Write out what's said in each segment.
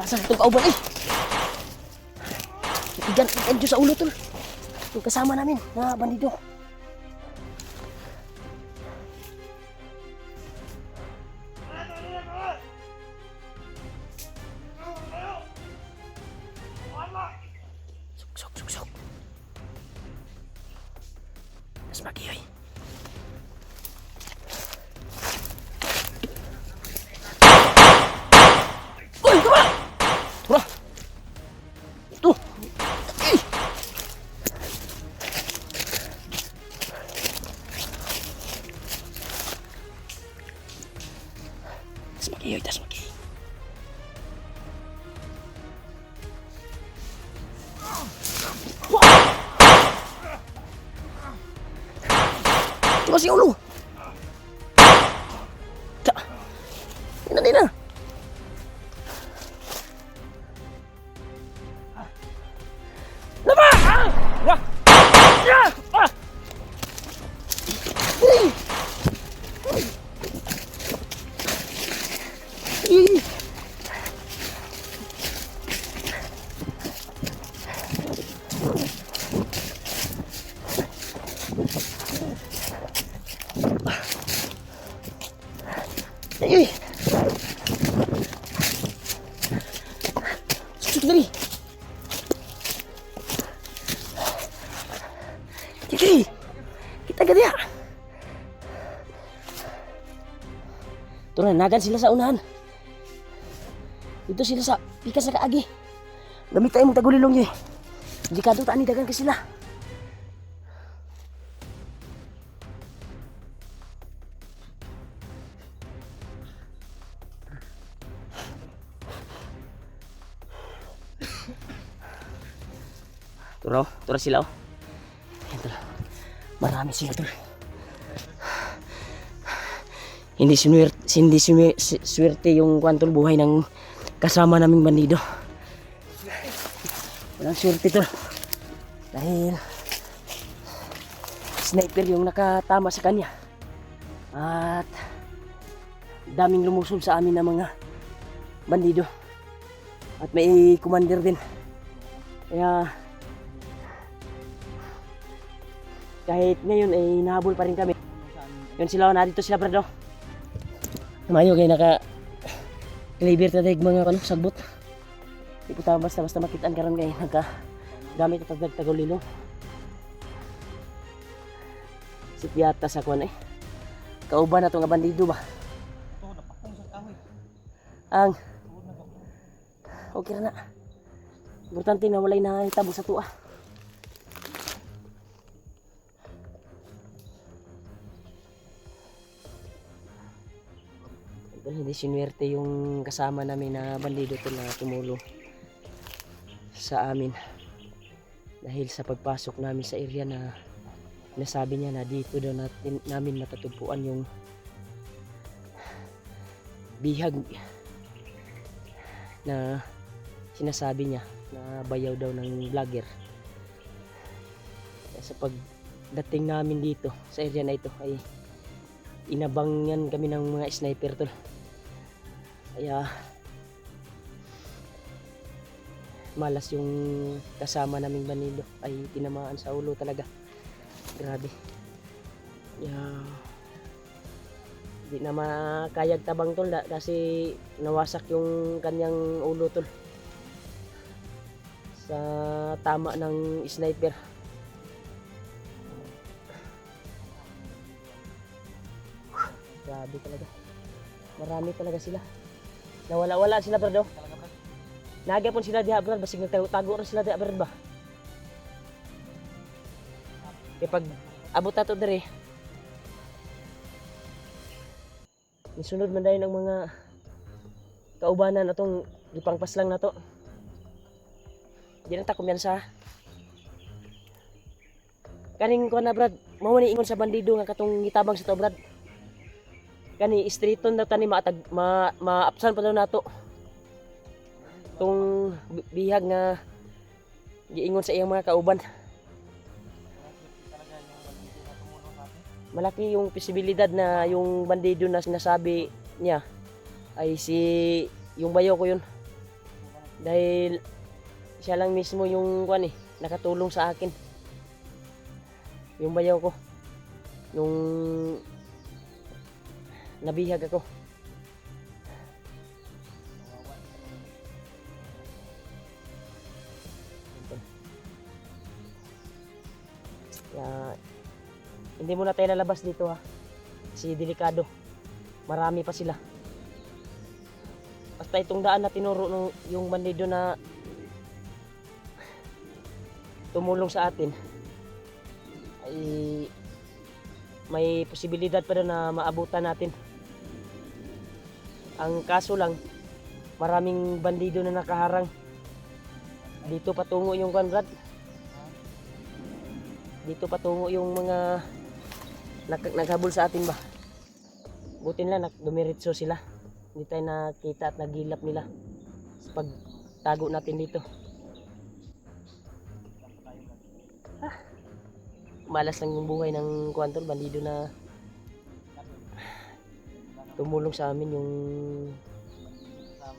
Asa itong kauban eh. Igan Diyos sa ulo tol. Yung kasama namin na bandido. Sok. Mas magiyoy. Uy, tama! Tara! Ito! Ay! Tas magiyoy. Tumas yung ulo! Ta! Di na! Lama! Ah! Wah! Ya! Ah! Ay! Ay! Ay! Susuk dari! Kiri! Kita gaya! Turun, nagan sila sa unahan. Dito sila sa pikas na kaagi. Gamit tayo mong tagulilong yun. Delikado taan ni dagan ka sila. Turo sila oh. Ayan tol. Marami sila tol. Hindi swerte yung kwantol buhay ng kasama naming bandido. Walang swerte tol. Dahil sniper yung nakatama sa kanya. At daming lumusob sa amin na mga bandido. At may commander din. Kaya kahit ngayon ay nahabol pa rin kami. Yun sila, narito sila brado. Mayo kayo naka cleaver tadig mga sagbot. Di po tayo basta makitaan karon kayo nagka gamit at tagulilo. Si Piata sa kuan eh. Kauban na to nga bandido ba? Ang okay na. Importante na walay na hitabo sa tuwa. Hindi sinuwerte yung kasama namin na bandido to na tumulo sa amin dahil sa pagpasok namin sa area na nasabi niya na dito daw namin matatagpuan yung bihag na sinasabi niya na bayaw daw ng vlogger. Sa pagdating namin dito sa area na ito ay inabangan kami ng mga sniper tol. Kaya malas yung kasama naming bandido ay tinamaan sa ulo talaga. Grabe. Hindi na makayag tabang tol kasi nawasak yung kanyang ulo tol sa tama ng sniper. Grabe talaga. Marami talaga sila. Nawala-wala sila brado. Nagapon sila diha brad, basig nagtago ra sila diha brad ba. Kaya pag abot na to dere, isunod man dahil ng mga kaubanan atong ipangpas lang na to. Di na ta kumyansa. Kaning ko na brad, mao ni ingon sa bandido nga katong gitabang sa to brad. Kani streeton daw tani maapsan pa daw nato. Tung bihag nga giingon sa iyang mga kauban. Malaki yung posibilidad na yung bandido na sinasabi niya ay yung bayo ko yun. Dahil siya lang mismo yung nakatulong sa akin. Yung bayaw ko. Nung nabihag ako. Kaya, hindi muna tayo lalabas dito ha. Kasi delikado. Marami pa sila. Basta itong daan na tinuro ng yung bandido na tumulong sa atin ay may posibilidad pa doon na maabutan natin. Ang kaso lang, maraming bandido na nakaharang. Dito patungo yung Brad. Dito patungo yung mga naghabol sa atin ba. Buti nila dumiretso sila. Hindi tayo nakita at nagilap nila sa pagtago natin dito. Malas lang yung buhay ng kuwanton, bandido na tumulong sa amin. Yung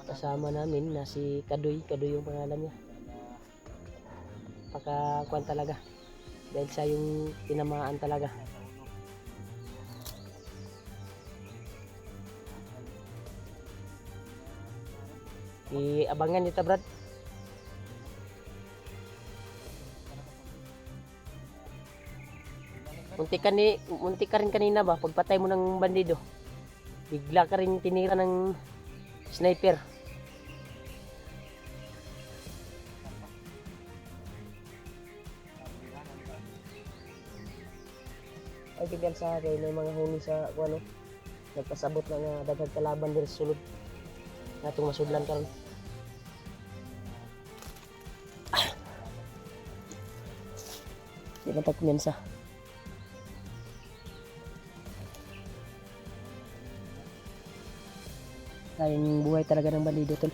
kasama namin na si Kadoy yung pangalan niya. Pagkakuan talaga. Dahil siya yung tinamaan talaga. Abangan nito Brad. Muntik ka rin kanina ba pagpatay mo ng bandido. Bigla ka rin tinira ng sniper. Ay bigyan sa akin ng mga huni sa nagpasabot na nga daghang kalaban diri sa sulod. Natong masudlan karon. Di ba tagkumensa? Yung buhay talaga ng bandido tol.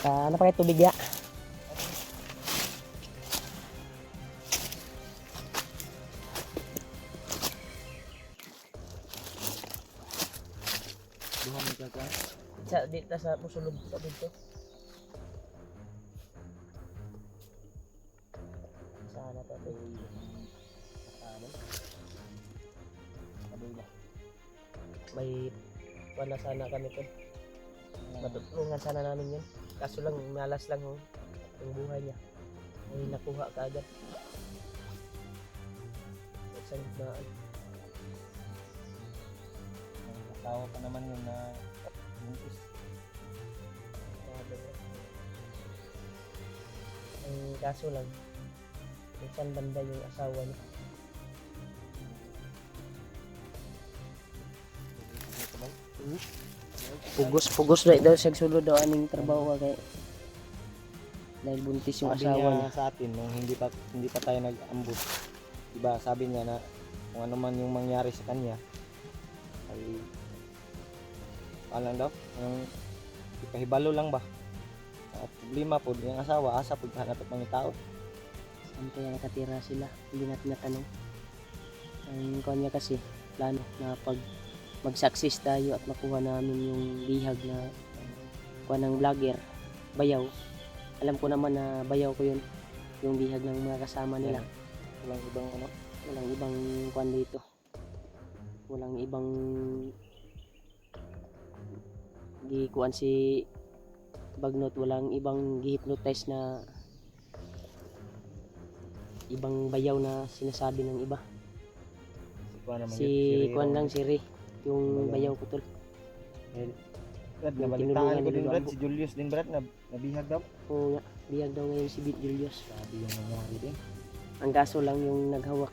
Ano pa kayo tubig ya? Duha mo ka dito sa pusulod sa dito. Sana to ito. May wala sana kami to. Matutulungan sana namin yun. Kaso lang malas lang yung buhay niya. Ay nakuha ka agad. Sa gitnaan. Asawa pa naman yun na buntis. Ang kaso lang, kung saan banda yung asawa niya. Pugos na daw siya sulod daw aning trabaho kay dahil buntis yung Sabi asawa niya niya. sa atin nung hindi pa tayo nag-ambush. Diba sabi niya na kung ano man yung mangyari sa kanya ay alam daw, yung ipahibalo lang ba? At problema po yung asawa, asa po hanap at mga tao. Saan kaya nakatira sila? Hindi natin natanong. Ang kanya kasi, plano na pag mag-success tayo at makuha namin yung bihag na kuha ng vlogger, bayaw. Alam ko naman na bayaw ko yun, yung bihag ng mga kasama nila. Walang ibang Walang ibang kuhan dito. Walang ibang gikuan si Bagnot, walang ibang gi-hypnotize na ibang bayaw na sinasabi ng iba. Si kuan lang si Ray, yung bayaw ko tol. Brad, Yung nabalitaan tinulungan ko ni din Brad, Lolo si Julius din Brad, nabihag daw. Oo nga, bihag daw ngayon si Bit Julius. Sabi yung nangyari din. Ang kaso lang yung naghawak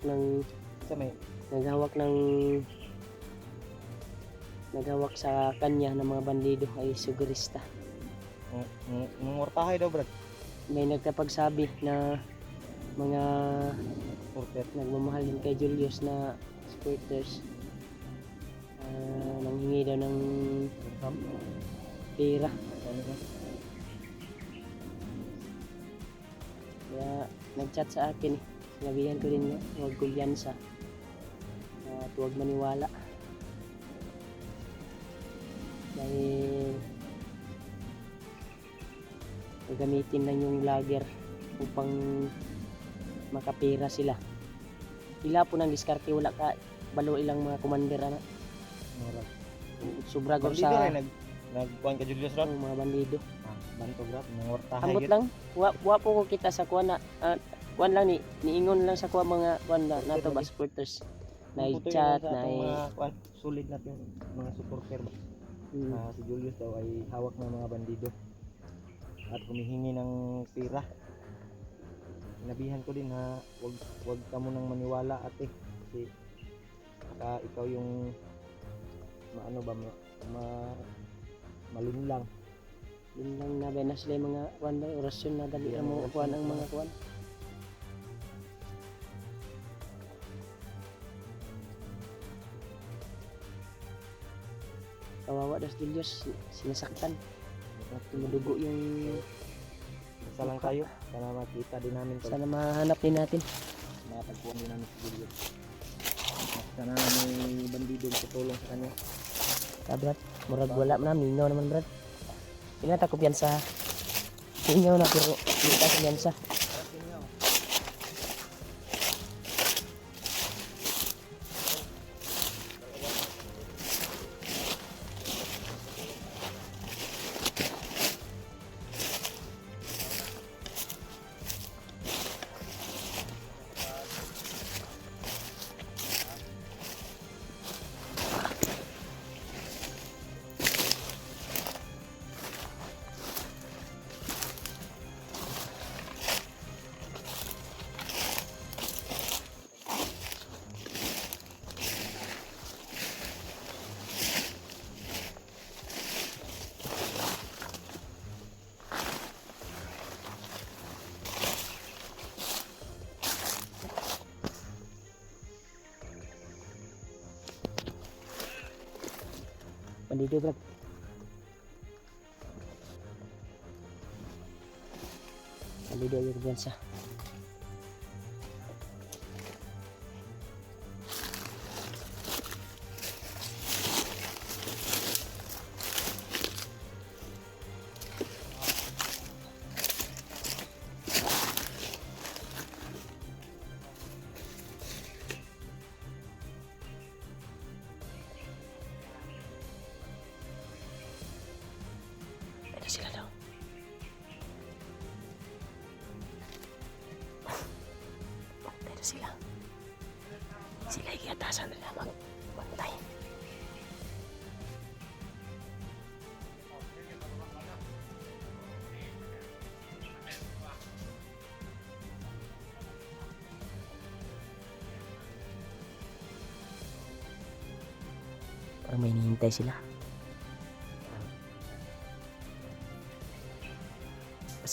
sa kanya ng mga bandido ay sugarista. Ngortahay daw Brad. May nagkapagsabi na mga nagmamahal din kay Julius na supporters nanghingi daw ng pera. Kaya nagchat sa akin sinabihan ko din huwag kumpiyansa at huwag maniwala dahil gagamitin lang yung lager upang makapira sila. Ila po ng diskarte, wala ka balo ilang mga commander ana. Murag. Sobra gor Bandido sa rin nagkuhan ka Julius Rod. mga bandido. Banto grab nangortahay Ambot lang, wa po ko kita sa kuan na kuan lang niingon lang sa kuan mga kuan na nato ba supporters. Na chat na mga kuhan, sulit natin mga supporter ba. Si Julius daw ay hawak ng mga bandido at humihingi ng pira. Sinabihan ko din na wag ka munang maniwala ate kasi baka ikaw yung maano ba malinlang. Yun lang na ba na sila yung mga kuan na orasyon na dali mo kuan ang mga kuan. Kawawa das Julius, sinasaktan. Tumudugo yung Basta lang tayo sana makita din namin to. sana mahanap din natin. Matagpuan din namin si Julius. Sana may bandido na tutulong sa kanya. Brad, murag wala man mingaw naman Brad. Pinata ko piyansa. Mingaw na pero hindi ka piyansa. Bandido Brad. Bandido yung piyansa. Ito sila daw. Ito sila. Sila ikiatasan nila magbantay. Parang may hinihintay sila.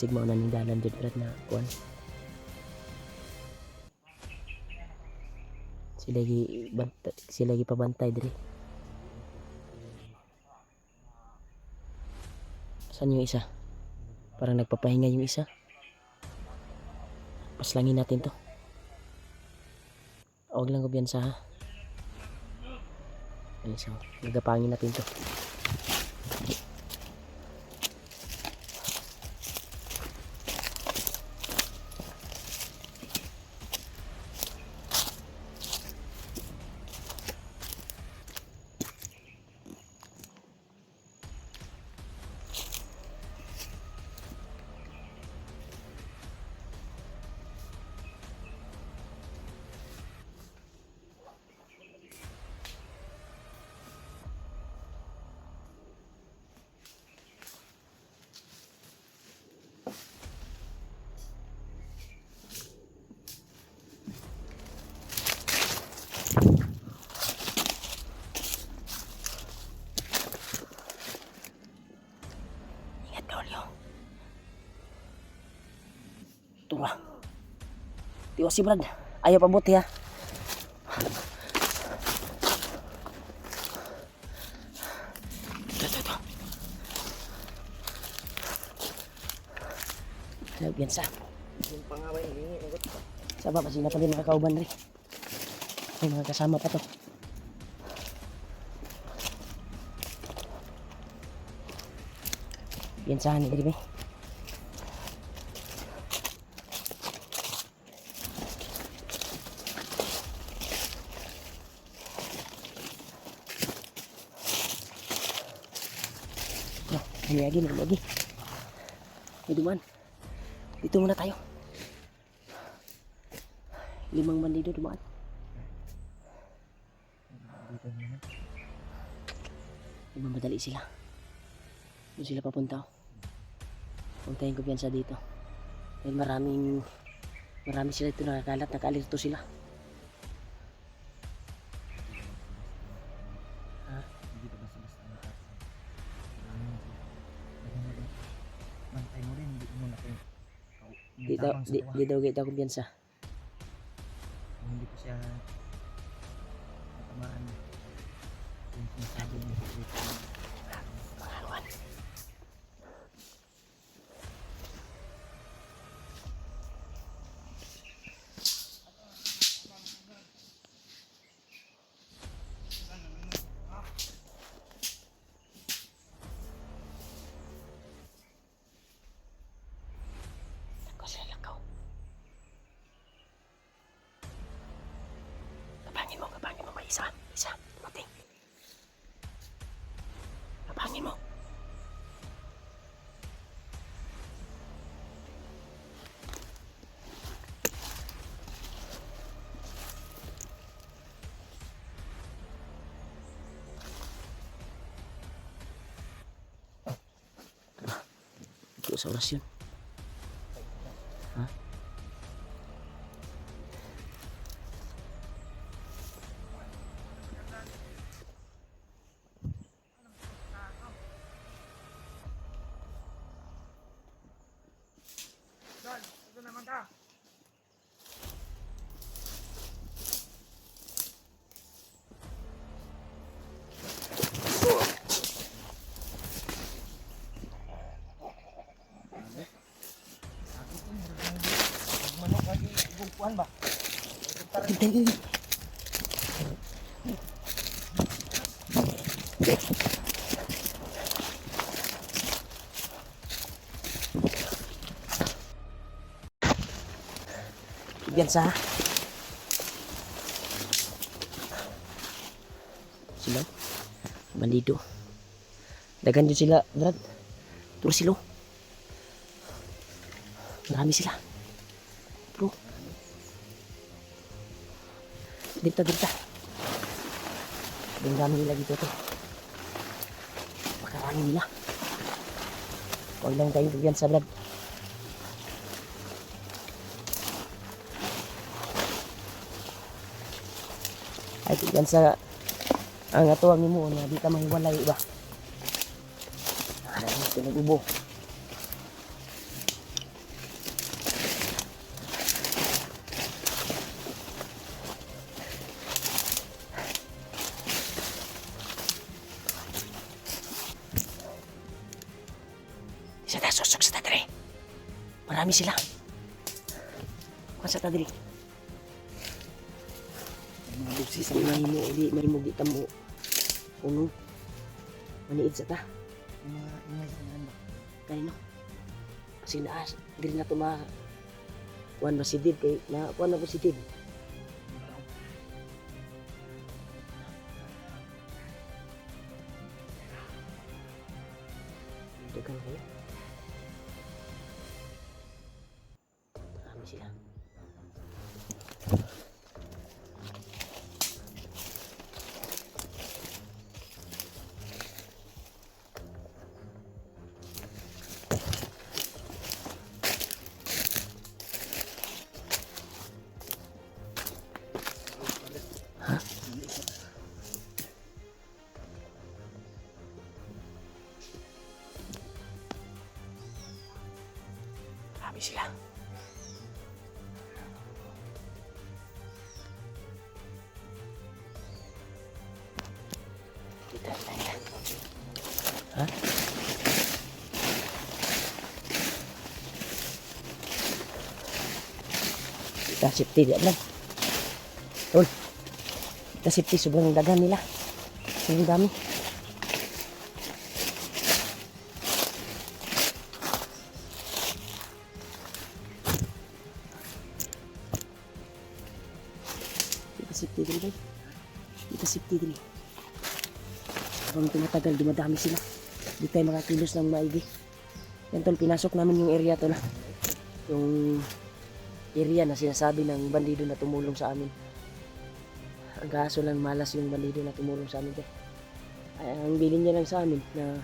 Sigma na ning dalan jud na kuan. Sila gi pabantay diri. Saan yung isa? Parang nagpapahinga yung isa. Paslangin natin to. Huwag lang kumpiyansa ha. Ay, so, gagapangin natin to. Tura. Tiwas si Brad. Ayaw pabuti ha. Ito. Alam yan sa. Yung pangaway hindi ugot. Sa baba sila pa din mga kauban rin. May mga kasama pa to. Yan sa hanin, di ba? May lagi. May duman. Dito muna tayo. 5 bandido dumaan. Dito naman. Nagmamadali sila. Doon sila papunta. Puntahin ko piyansa dito. Dahil marami sila dito nakakalat. Nakaalirto sila. Hindi ka basta-basta nakakasal. Bantay mo rin, hindi mo na kayo. Di daw kita kumpiyansa. Hindi ko siya natamaan. Yung sinasabi niya sa dito. Pangaluan. Ako sila lakaw. Kapangin mo, may isa, dumating. Kapangin mo. Ito sa orasyon. Ha? Manok lagi, gugpuan ba? Hindi. Kumpiyansa. Sila. Bandido. Dagan yun sila, Brad. Turo sila. Marami sila. Bro. Dito. Ang dami nila dito to. Makarami nila. Huwag lang tayong kumpiyansa, Brad. Ay, kumpiyansa ang atuang mo na di ka mahiwalay ba? Ano ito nag-ubo? Isa tayo susok sa tadiri. Marami sila. Kuha sa tadiri. Mga buksis ang mahimo, hindi mahimog di tamo. Unong. Maniid sa ta. Yung mga ingay sa mga ba? Kanino? Kasi naas, dili na ito kuhan ba si Dib kay na kuhan na po si Dib. Dagan kayo. Marami sila. Marami sila. Kita tayo. Ha? Kita safety di lang. Tol. Kita safety sobrang dagan nila. Sobrang dami. Safety dili bay. Kita safety dili. Habang tumatagal, dumadami sila. Di tayo makakilos ng maigi. Yan tol, pinasok namin yung area tol. Yung area na sinasabi ng bandido na tumulong sa amin. Ang kaso lang malas yung bandido na tumulong sa amin. Ay, ang bilin niya lang sa amin na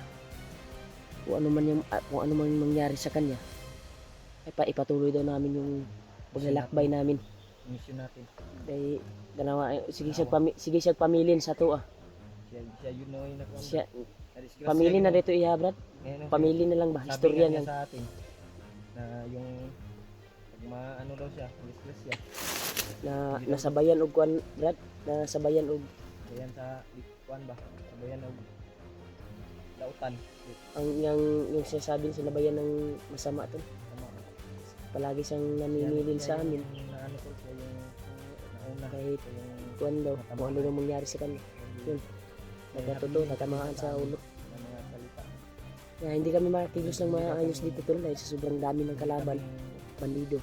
kung ano man mangyari sa kanya ay ipatuloy daw namin yung paglalakbay namin. Mission natin. Dahil dalawa, sige siya pamilin sa to ah. Siya yun na yung nakuha. Siya, pamilya na dito iya brad. Pamilya na lang ba? Istorya niya lang. sa atin na yung pag maano daw siya, stress siya. Na nasabayan og kuan brad, nasabayan og Ayan sa kuan ba? Sabayan og lautan. ang yung sinasabing sinabayan ng masama to. Tama. Palagi siyang naninilin sa amin. Na ano ko siya yung nauna Kahit yung kuan daw, kung ano nang mangyari sa kanya. Yun. Nagkatotoo, natamaan sa ulo. ng mga salita. Kaya hindi kami makakilos ng maayos dito tol dahil sa sobrang dami ng kalaban, bandido.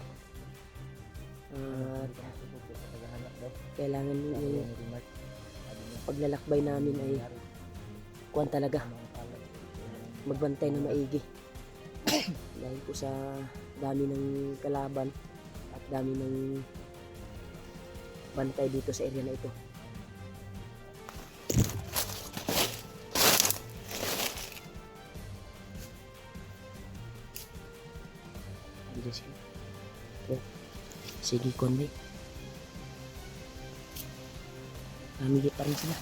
At kailangan yung paglalakbay namin ay kuan talaga, magbantay na maigi. Dahil po sa dami ng kalaban at dami ng bantay dito sa area na ito. Sige, konde. Namigit pa rin sila.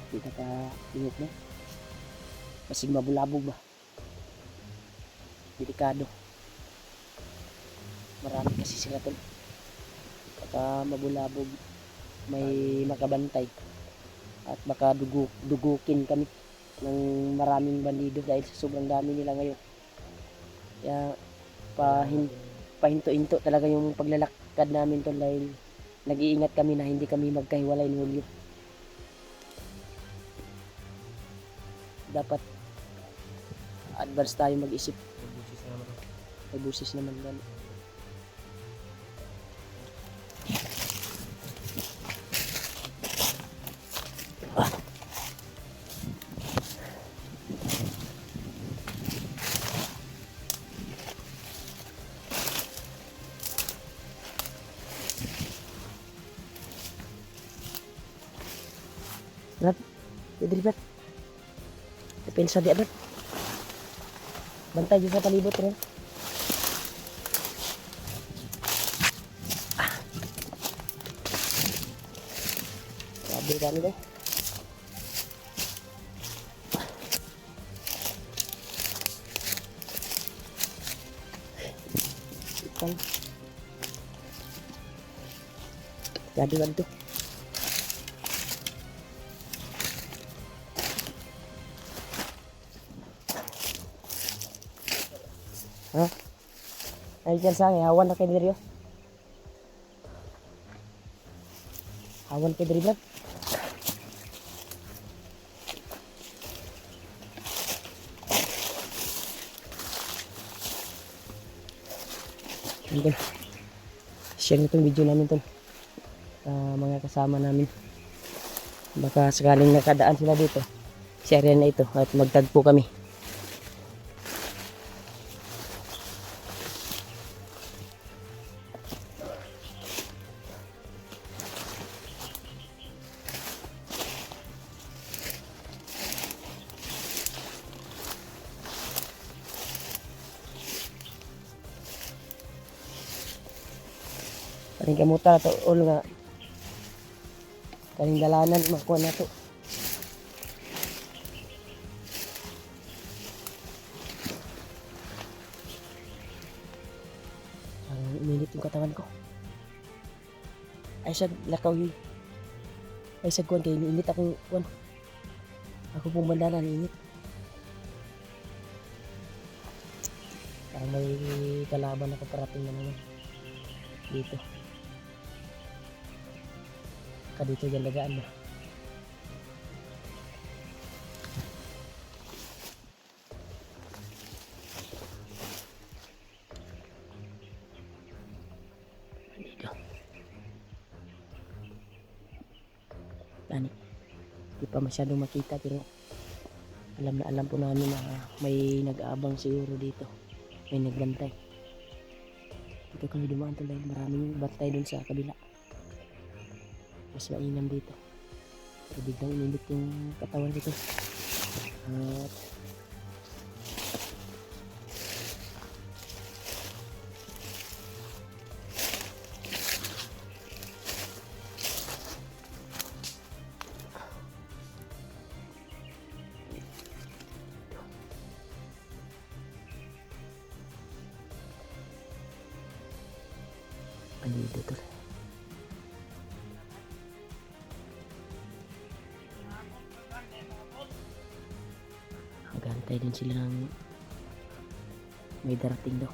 Kita ka ingat na. Masig mabulabog ba? Delikado. Marami kasi sila tol. Baka mabulabog, may makabantay. At baka dugukin kami ng maraming bandido dahil sa sobrang dami nila ngayon. Kaya pahinto-hinto talaga yung paglalakad namin tol dahil nag-iingat kami na hindi kami magkahiwalay ni Julio. Dapat advance tayo mag-isip. May busis naman gano'n. Brad, dito Brad. Depensa di Brad. Bantay dyan sa palibot rin. Grabe kami daw. Ikan. Jadi bantu. Ha? Ay dyan sa hawan na kay Dirio. Hawan kay Dirio. Tol, share nitong video namin tol sa mga kasama namin. Baka sakaling nakadaan sila dito, share na ito at magtagpo kami. Kaning kamuta to ul nga kaning dalanan makuha na to. Ang uminit yung katawan ko. Ay sa lakaw yun. Ay sa kuwan kayo init akong kuwan. Ako pong bandanan init. Parang may kalaban ako parating na naman dito. Dito dyan lagaan ba? Dito. Tani. Di pa masyadong makita pero alam na alam po namin na may nag-aabang siguro dito. May nagbantay. Dito kami dumaan dahil maraming bantay dun sa kabila. Mas mainam dito. Pero biglang inindot yung katawan dito. At dito to. Magantay din sila ng may darating daw.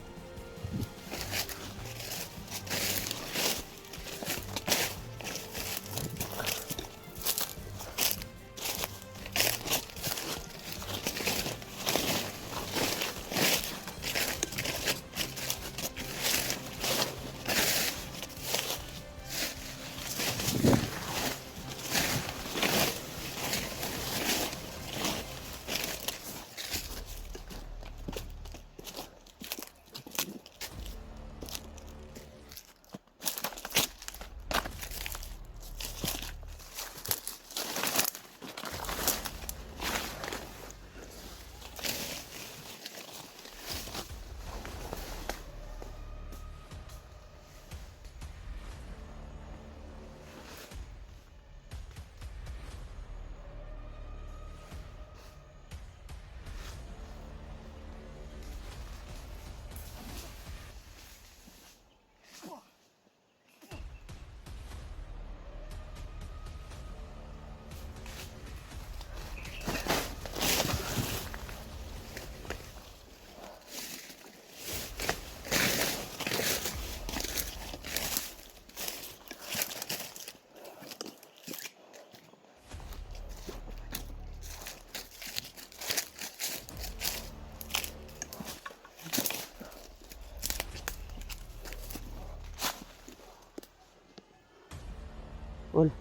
Ol,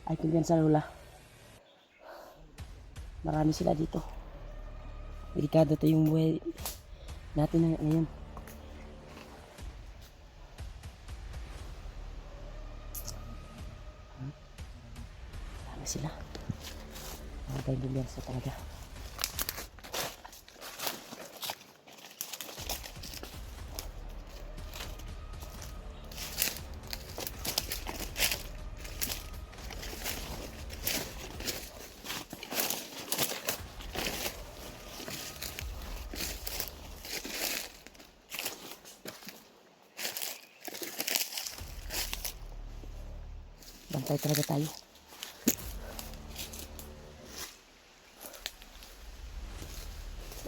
ay kumpiyansa Lola. Marami sila dito. Delikado to yung buhay natin ngayon. Marami sila. Marami tayong kumpiyansa talaga. Bantay talaga tayo.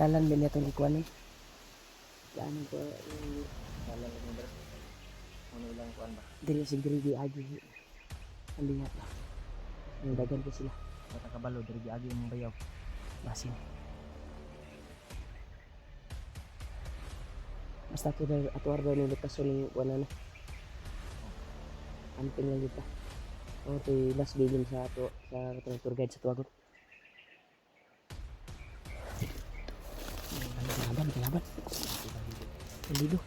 Dalan din itong ikuan eh. Daanan ko yung Dalan lang bro. Ano ilang kuan ba? dili si Grady Agi. Ang lingat ba? Yung dagan ko sila. Sa kabalo diri agi yung bayaw. Masin. Basta ito na ato arba nung lutas yung wala na. Amping lang kita. Oh, ito yung last billion sa ato sa katong tour guide sa Tuagon. Kalaban. Lido.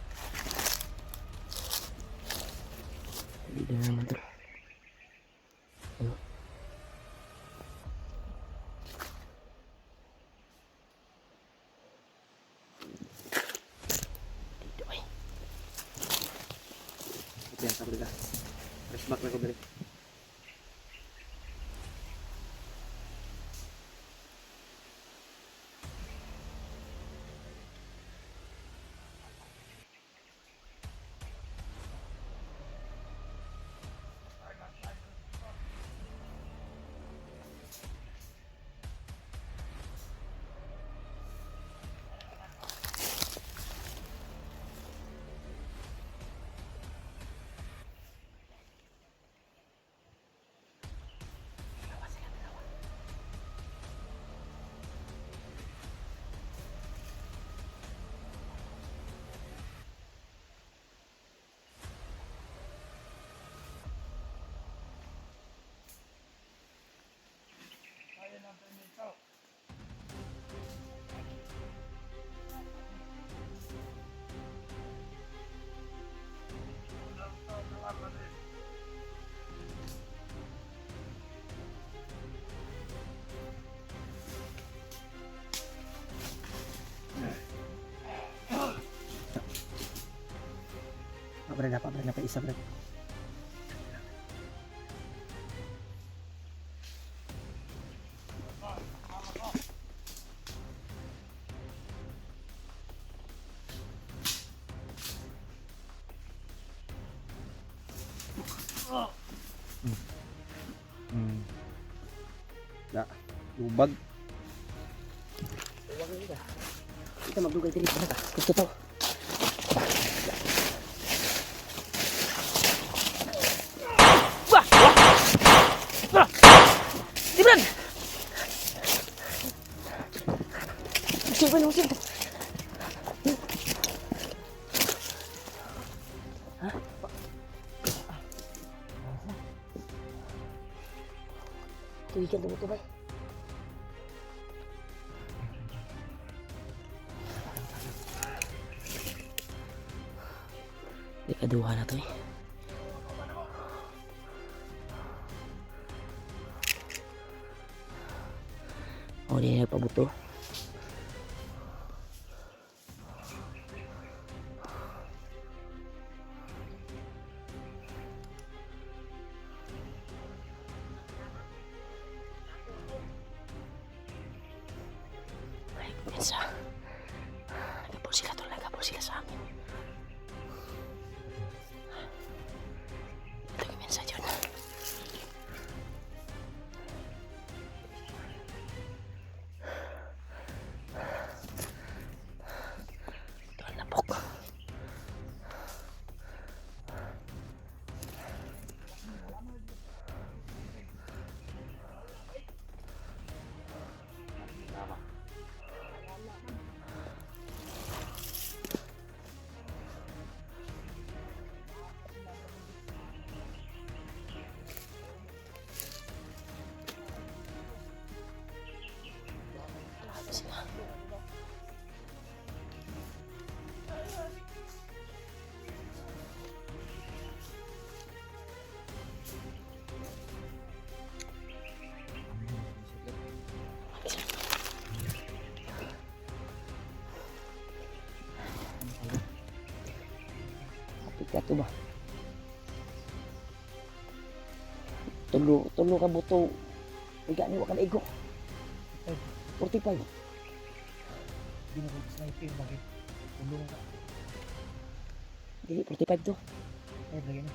Lido na naman ito. Ano? Lido ay. Yan sa kabila. Press back na ko diri. Pa Brad, pa isa Brad. Lubag. Kita magdugay diri Brad. Gusto to. Di Brad! Usir. Hah? Tuwigan to ba? Ikaduha na to eh. O di na pabuto. Ay, minsa. Nagapol sila sa amin. Ito yung minsa dyan. Kato ba? Tulo ka buto. Iga ni wa ka igo. 45. Hindi na ko sniper, bakit? Tulong ka. Dili 45 to. Ay, lagi na.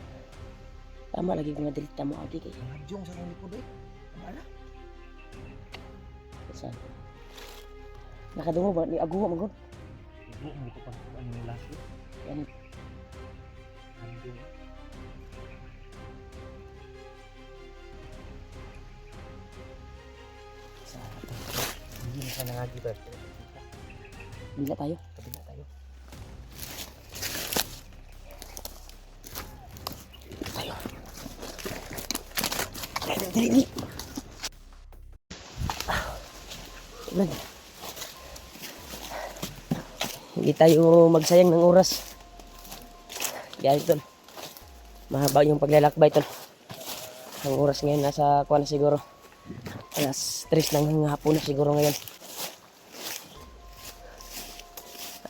Tama lagi mga dilita mo adi kay. Majong sa kong likod eh. Amala. Saan? Nakadungo ba ni aguwa magod? Ibu mo ko pa ano yung last week. Yan. Andun. Sa Hindi na siya nangagibat. bila tayo. Kabila tayo. Tayo. Dili. Ulan. Hindi tayo magsayang ng oras. Yan tol. Mahaba yung paglalakbay tol. Ang oras ngayon nasa kuha na siguro. Alas 3 ng hapon na siguro ngayon.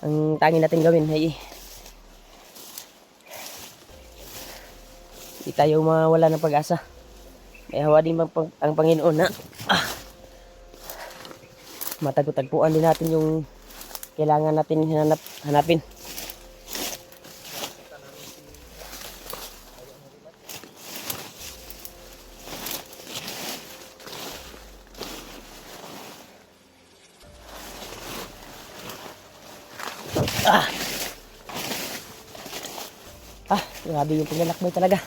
Ang tanging natin gawin ay hindi tayo mawala ng pag-asa. May hawa din ang Panginoon na matagpo-tagpuan din natin yung kailangan natin hanapin. Grabe yung paglalakbay talaga.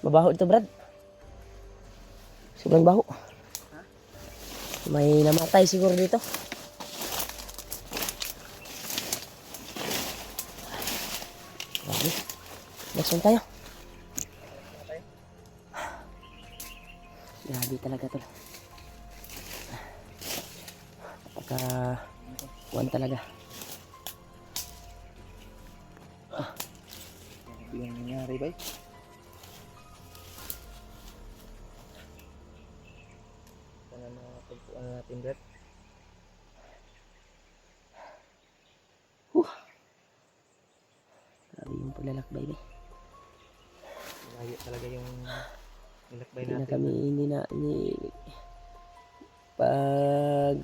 Mabaho ito Brad. Sobrang baho. May namatay siguro dito. Grabe. Next one tayo. Grabe talaga to. Pagka talaga. Yung nangyari ba? Sana matagpuan natin Brad. paglalakbay ba. Malayo talaga yung nilakbay Hindi na natin. kami, pag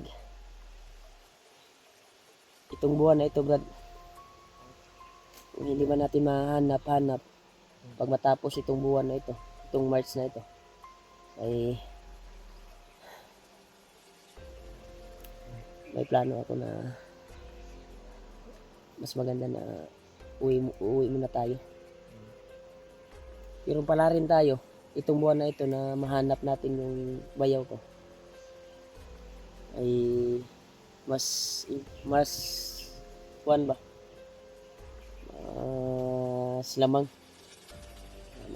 itong buwan na ito, Brad, kung hindi ba natin mahanap-hanap pag matapos itong buwan na ito, itong March na ito, ay may plano ako na mas maganda na uwi muna tayo. Pero pala rin tayo itong buwan na ito na mahanap natin yung bayaw ko ay mas kuwan ba, lamang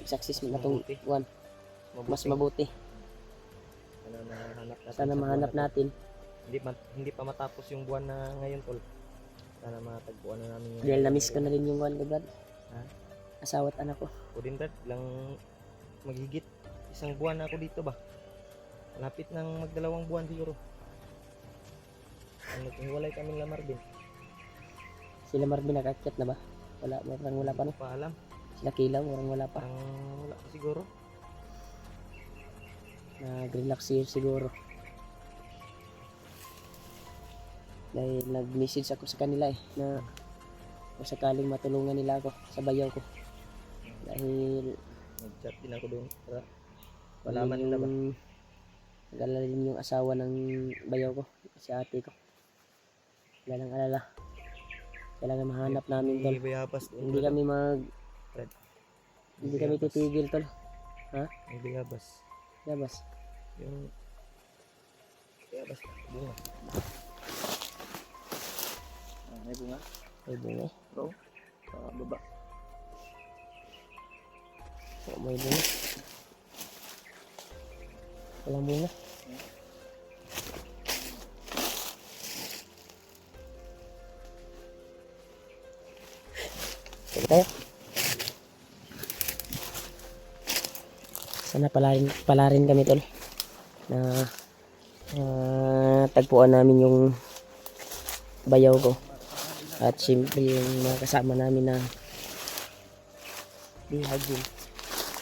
mag-success na itong Mabuti. kuwan, mas mabuti. Sana mahanap natin. Hindi pa matapos yung buwan na ngayon, tol. Sana matagpuan na namin yung... Dahil na-miss ko na rin yung kuwan ko, Brad. Ha? Asawa at anak ko. O din, Brad, lang maghigit isang buwan na ako dito ba? Malapit ng magdalawang buwan siguro. Naghiwalay kami la Marvin. Sila Marvin nakakyat na ba? Wala pa no? Hindi pa alam. Sila Kilaw, wala pa. Wala pa siguro. Nag-relax siguro. Dahil nag-message ako sa kanila na kung sakaling matulungan nila ako sa bayaw ko. Dahil Nag-chat din ako doon para malaman nila ba? Nag-alala din yung asawa ng bayaw ko, si ate ko. Wala nang alala. Kailangan mahanap namin, tol. Bayabas doon. Hindi kami Fred. hindi kami titigil, tol. Ha? May bayabas. Labas. Yung bayabas na bunga. May bunga. May bunga. Bro. Baba. Oh, may bunga. Walang bunga. Sige tayo. Sana pala rin kami, tol, na tagpuan namin yung bayaw ko. At siyempre yung mga kasama namin na bihag din.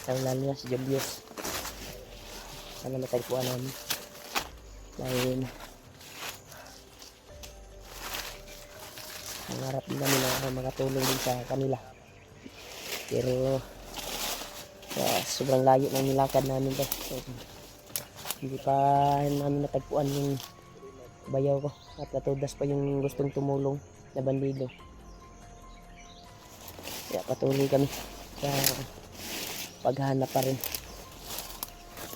Lalo na si Julius. Sana matagpuan namin. Dahil nangarap din namin na makatulong din sa kanila. Pero sobrang layo ng nilakad namin to. So, hindi pa namin natagpuan yung bayaw ko. At natudas pa yung gustong tumulong na bandido. Kaya patuloy kami sa paghahanap pa rin.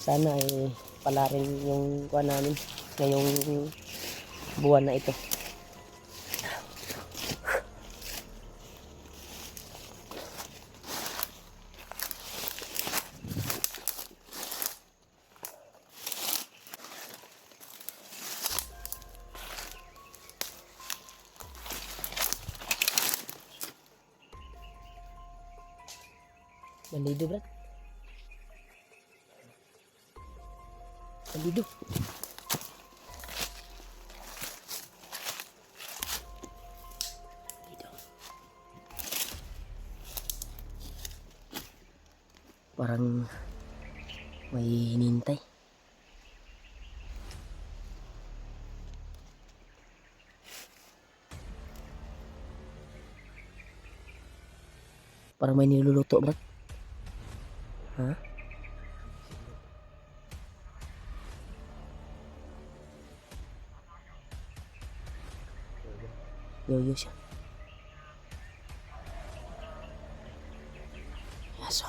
Sana ay pala rin yung kuha namin ngayong buwan na ito. Bandido, Brad. Bandido. Bandido. Parang may hinintay. Parang may niluluto, Brad. Ha? Yoyo siya. Yaso.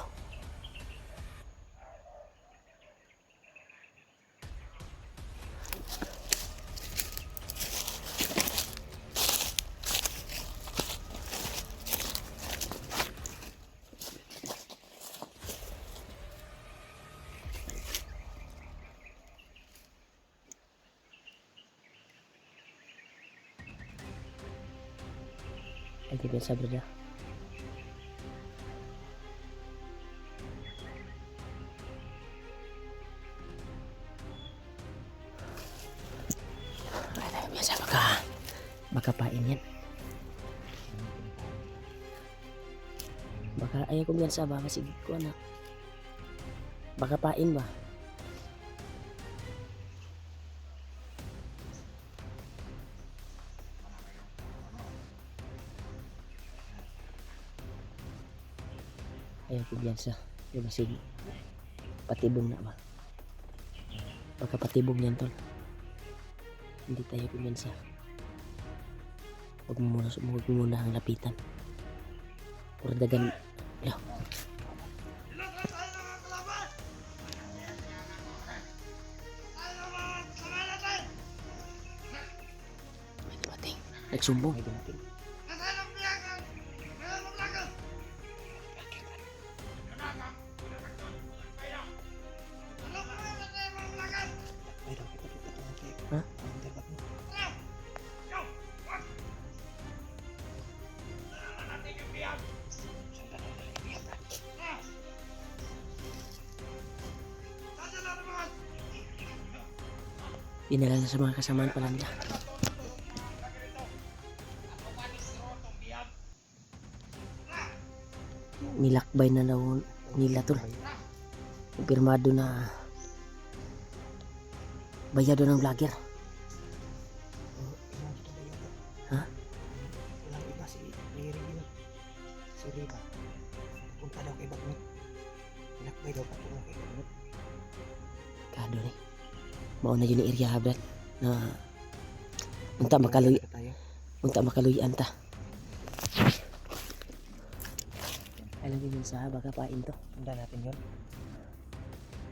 Ay, di biasa bro. Ay, biasa makapain yan. Baka ayaw kong yan sa baka sige ko na. Baka pain ba? Ayaw kong yan sa. Diba sige. Patibong na ba? Baka patibong yan tol. Hindi tayo kumensa. Huwag mo muna ang lapitan. Pura dagan. Lah. May dumating. Nagsumbong. May dumating. Ha? Dinala na sa mga kasamaan pala nila. Nilakbay na daw nila tol. Kumpirmado na bayado ng vlogger. Ha? Walang iba si Riri yun. Si Riva. Punta daw kay Bagnot. Lakbay daw patungo kay Bagnot. Kado ni. Mauna yun ni area brad na unta makaluy tayo. unta makaluyan ta. Alam mo yun sa baka pain to. Punta natin yun.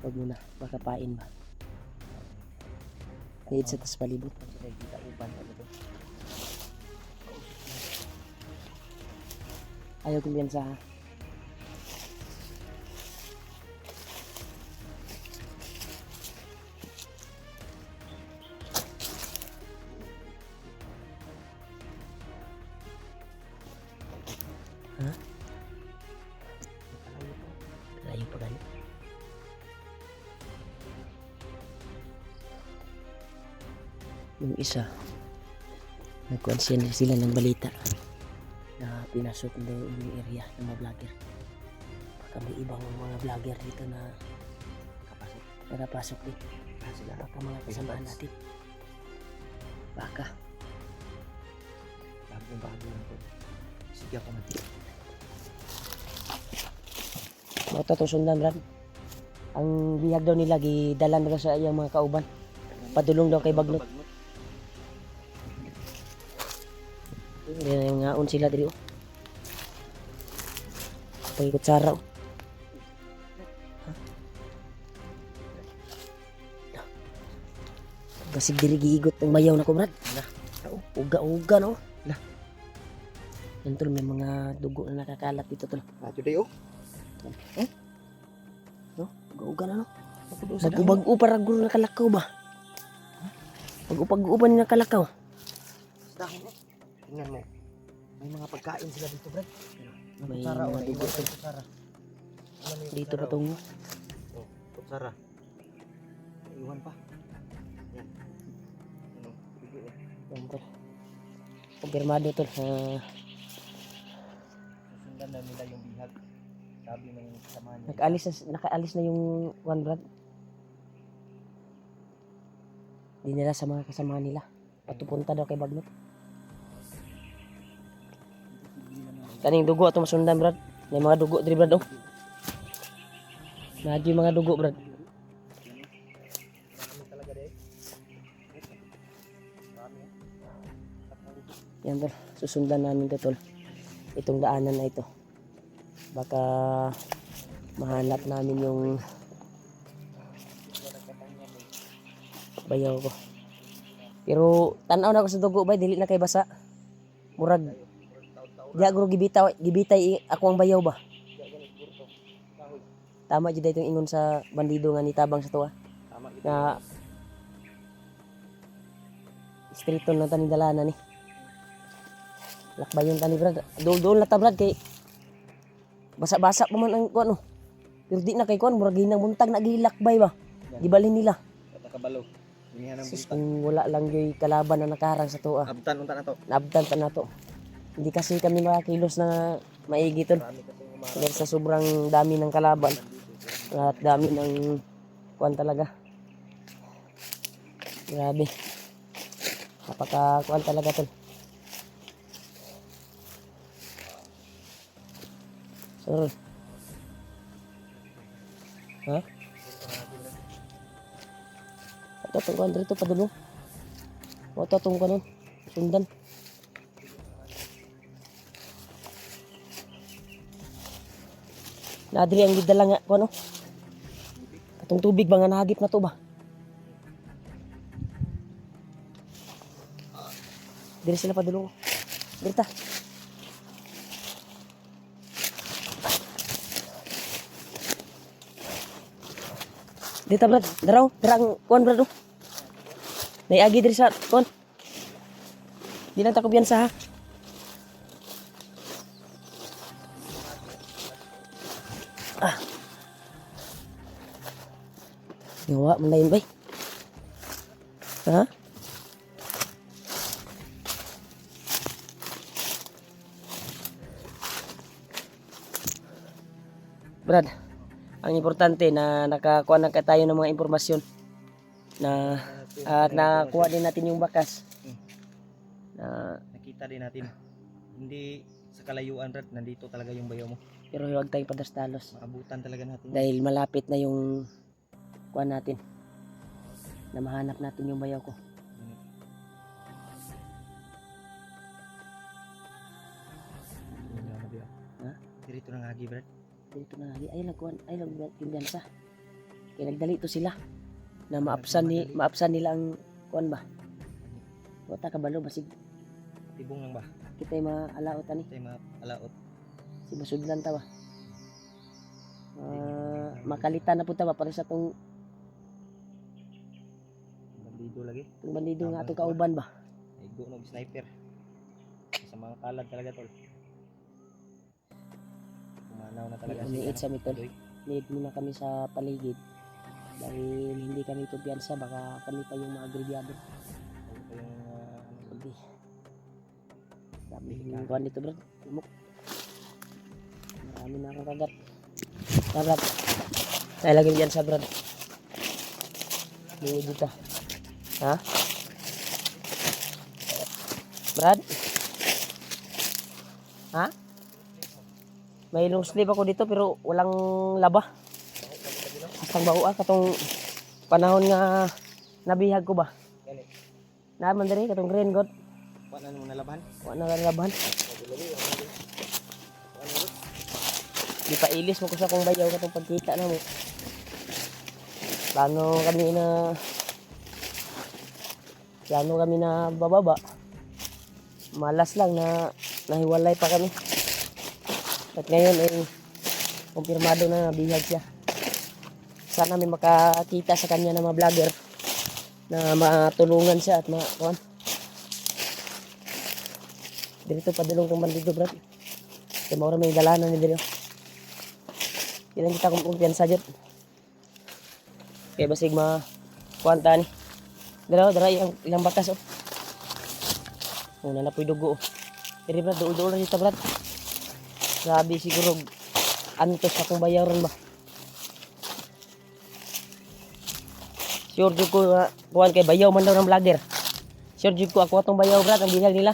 Huwag muna, baka pain ba. Need sa tas palibot. Kung sila kita upan ano to. Ayaw kong yan sa ha? Layo pa gani. Yung isa nagkonsen sila ng balita na pinasok daw yung area ng mga vlogger. Baka may ibang mga vlogger dito na nakapasok din. Sila baka mga kasamaan natin. Baka. Bagong lang to. Sige ako mati. Mauto to sundan brad. Ang bihag daw nila gidalan daw sa iyang mga kauban. Padulong daw kay Bagnot. Hindi na yung ngaon sila diri oh. Pagikot sara oh. Basig diri giigot ng bayaw na ko brad. Uga-uga no. Lah. Yan tol, may mga dugo na nakakalat dito tol. Today oh. No? Uga-uga na no. Bago-bago para gulo nakalakaw ba? Bago-bago pa ni nakalakaw. Dahon eh. Tingnan mo. May mga pagkain sila dito, Brad. May Kutsara, mga oh, dugo naiwan tol. yung kutsara. Ano yung Dito kutsara, na tong oh, kutsara. Iwan pa. Yan. Ano, dugo eh. yan tol. Kumpirmado tol. Susundan na nila yung bihag. Sabi ng kasama niya. Nakaalis na yung one brad. Dinala sa mga kasama nila. Patupunta daw kay Bagnot. Kaning dugo ato masundan brad. May mga dugo diri brad oh. Nadyo yung mga dugo brad. Marami talaga deh. Marami. Yan tol. Susundan namin to tol. Itong daanan na ito. Baka mahanap namin yung bayaw ko. Pero tanaw na ko sa dugo ba, dili na kay basa. Murag diya guro gibitay ako ang bayaw ba. Tama jud itong ingon sa bandido nga nitabang sa tuwa. Tama ito. Na streeton lang tani dalanan ni. Lakbayon tani brad. Dol na ta brad kay basa-basa pa man ang kuan oh. Pero di na kay kuan murag ginang buntag na gilakbay ba. Gibalhin nila. Kabalo. Inihan ang Sus, buntag. kung wala lang yung kalaban na nakaharang sa tuwa. Abtan unta na to. Naabdan pa na to. Hindi kasi kami makakilos na maigi tol. Marami kasi Dahil sa sobrang dami ng kalaban at dami ng kuan talaga. Grabe. Napaka kuan talaga tol. So, ha? Ito itong kuan dito padulo. Ito itong kuan sundan. Nadiri ang gidala nga kuan atong tubig ba nga nahagip na to ba? Diri sila padulo. Diri ta. Dito brad, daraw, darang kuan brad. Naiagi diri sa kuan. Di lang ta kumpiyansa ha. Yawa man lain bay. Ha? Brad, ang importante na nakakuha na tayo ng mga impormasyon na at nakuha din natin yung bakas. Na Nakita din natin. Hindi sa kalayuan Brad, nandito talaga yung bayaw mo. pero huwag tayong padastalos Maabutan talaga natin. dahil malapit na yung kuha natin. Na mahanap natin yung bayaw ko. Ha? Dito na ngagi Brad. Dito na lagi ay nagkuhan ay nagkumpiyansa. Kaya nagdali to sila na maapsan nila ang kuan ba. Wata kabalo basig Tibong lang ba? kita maalaot ani Tay maalaot. si basudlan ta ba. Makalitan na punta ba para sa tong Bandido lagi. bandido nga atong kauban ba. Igo no sniper. Sa mga kalag talaga tol. Kumanaw na talaga Umiit sa mitol. Tuloy. Need muna kami sa paligid dahil hindi kami kumpiyansa baka kami pa yung mga agrebyado. Ayun pa yung Hindi. Dami yung kuhan dito bro. Lumok. Marami na akong kagat. Brad. Tayo lagi dyan sa brad. Dito dito. Ha? Brad? Ha? May long sleeve ako dito pero walang laba. Hastang bao katong panahon nga nabihag ko ba. Naman diri katong green god. Wala na mo nalaban. Wala na laban. Di pa ilis mo ko sa kong bayaw katong pagkita na mo. Plano kami na bababa. Malas lang na nahiwalay pa kami. At ngayon ay kumpirmado na nabihag siya. Sana may makakita sa kanya na mga vlogger na matulungan siya at makakuan. Dito padulong kong bandido brad. Kaya maura may dalanan ni dito. Ilang kita kong kumpiyansa dyan. Kaya basig makuanta ni. Dara ilang bakas oh. Una na po'y dugo oh. Pero brad, duol-duol na dito brad. Grabe siguro antos akong bayaran ba. Sure jud ko kuan kay bayaw man daw ng vlogger. Sure jud ko ako atong bayaw brad ang bihag nila.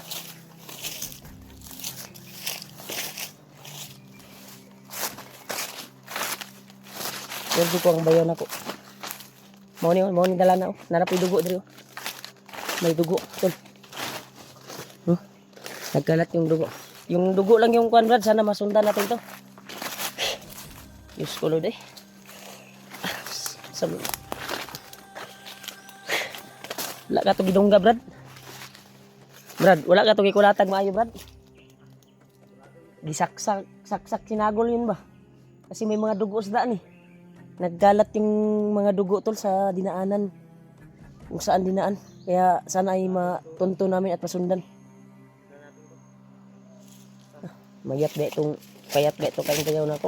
Sure jud ko ang bayaw nako. Mao ni dala na oh. Narapoy dugo diri oh. May dugo tol. Nagkalat yung dugo. Yung dugo lang yung kuan brad, sana masundan natin to. Diyos ko Lord eh. Wala ka to gidungga brad. Brad, wala ka to gikulatag maayo brad. Gisaksak sinagol yun ba? Kasi may mga dugo sa daan eh. Naggalat yung mga dugo tol sa dinaanan. Kung saan dinaan. Kaya sana ay matunto namin at masundan. Payat ba itong kayong kayaw na ko.